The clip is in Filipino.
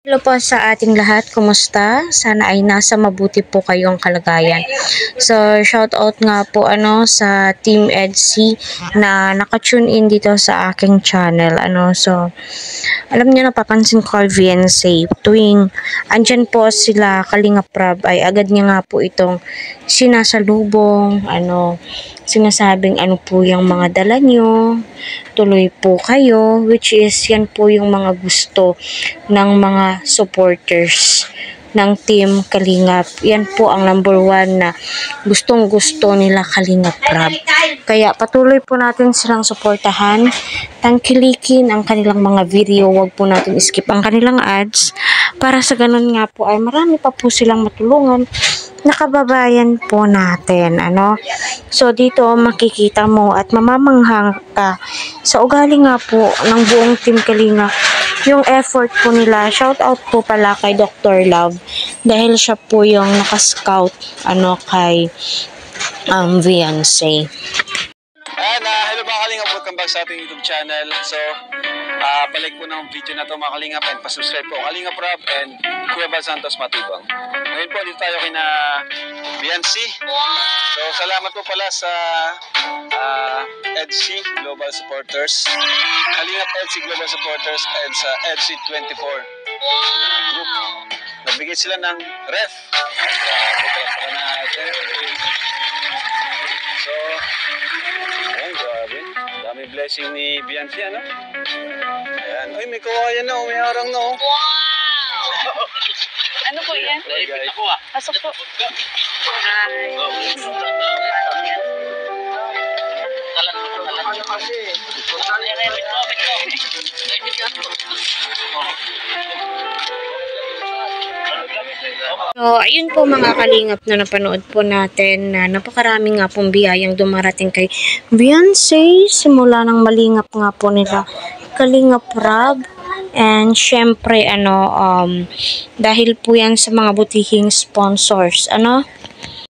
Hello po sa ating lahat, kumusta? Sana ay nasa mabuti po kayong kalagayan. So, shout out nga po sa Team EDC na naka-tune in dito sa aking channel. So, alam niyo napapansin ko kay VNC, tuwing andyan po sila Kalinga Prab ay agad niya nga po itong sinasalubong, sinasabing ano po yung mga dala nyo, tuloy po kayo, which is yan po yung mga gusto ng mga supporters ng Team Kalingap. Yan po ang number 1 na gustong gusto nila Kalinga Prab. Kaya patuloy po natin silang suportahan, tangkilikin ang kanilang mga video, wag po natin skip ang kanilang ads para sa ganun nga po ay marami pa po silang matulungan na kababayan po natin. So dito makikita mo at mamamanghang ka sa ugali nga po ng buong Team Kalinga yung effort po nila. Shout out po pala kay Dr. Love dahil siya po yung nakascout kay VNC. Hello mga Kalingap, welcome back sa ating YouTube channel. So, palike po ng video na ito mga Kalingap and pasubscribe po Kalingap Rob and Kuya Bal Santos Matibang. Ngayon po dito tayo kina VNC. So, salamat po pala sa EDC Global Supporters, Kalingap EDC Global Supporters and sa EDC 24 group. Nagbigay sila ng ref. So, ayan, grabe. Dami blessing ni Bianci, Ayan. Ay, may kawayan na, may harang na, Wow! Ano po yan? Pasok po. Hi. So, ayun po mga kalingap na napanood po natin na napakarami nga pong biyayang dumarating kay Beyonce simula ng malingap nga po nila Kalinga Prab. And syempre dahil po yan sa mga butihing sponsors